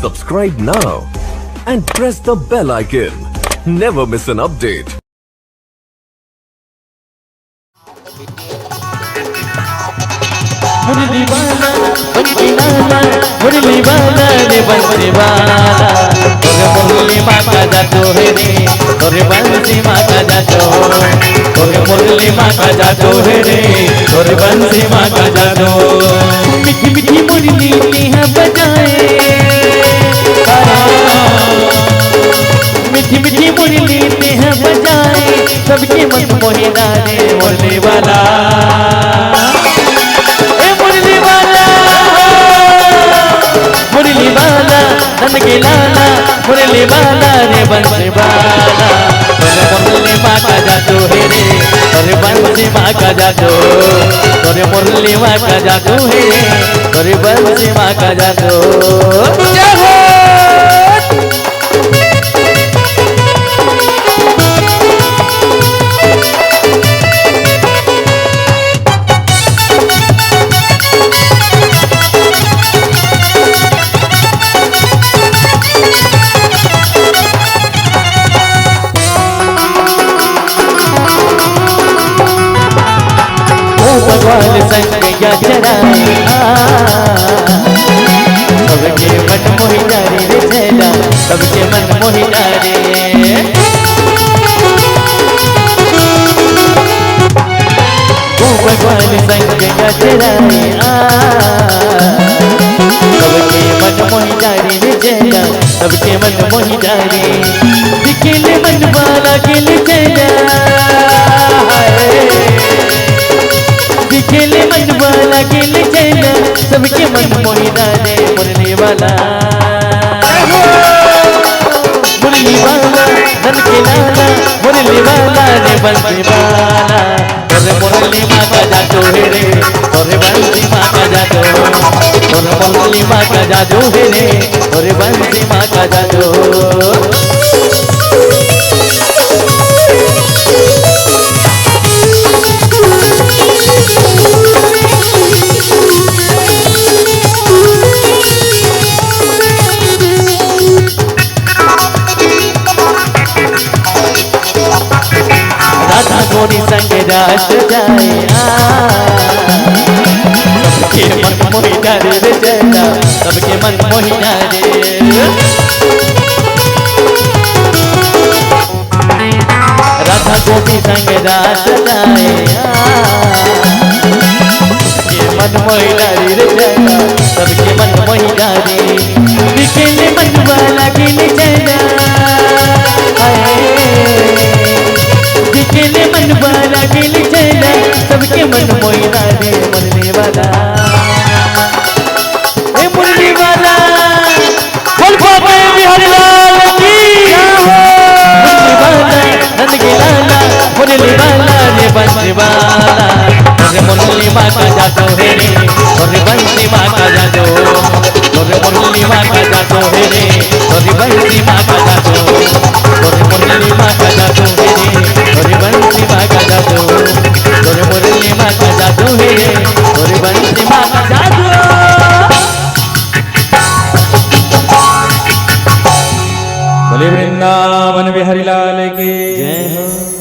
Subscribe now and press the bell icon. Never miss an update. मुरली वाला बंसी वाला मुरली वाला रे बंसी वाला तोरे मुरली माता जातो है रे तोरे बंसी माता जातो तोरे मुरली माता जातो है रे तोरे बंसी माता जातो मीठी मीठी मुरली नेहा बजाए मीठी मीठी मुरली नेहा बजाए सबके मन मोहे डाले मुरली वाला मुरली वाला नंद के लाला मुरली वाला रे बंसी वाला तोरे मुरली माँ का जादू है रे तोरे बंसी माँ का जादू तोरे मुरली माँ का जादू है रे तोरे बंसी माँ का जादू भगवान संग या चराए सबके मन मोहि डारे रे चला सबके मन मोहि डारे ओ भगवान संग या चराए सबके मन मोहि डारे रे चला सबके मन मोहि डारे दिखले मन वाला गिल चला खेले मन वाला खेल चला सबके मन मोहि डाले मुरली वाला मुरली वाला नन के लाला मुरली वाला रे बंसी वाला तोरे मुरली माँ का जादू है रे तोरे बंसी माँ का जादू तोरे मुरली माँ का जादू है रे तोरे बंसी माँ का जादू गोरी संग रास जाए सबके मन मोहि डारे रे चला सबके मन मोहि डारे राधा गोपी संग रास जाए सबके मन मोहि डारे रे चला सबके मन मोहि डारे दिखले मन वाला गिल चला दिखले मन वाला गिल चला सबके मन मोहि डाले मुरली वाला ए मुरली वाला बोल बाबा बिहारी लाल की मुरली वाला नंद के लाला मुरली वाला रे बंसी वाला तोरे मुरली माँ का जादू है रे तोरे बंसी माँ का जादू तोरे मुरली माँ का जादू है रे तोरे बंसी माँ का जादू तोरे मुरली माँ का जादू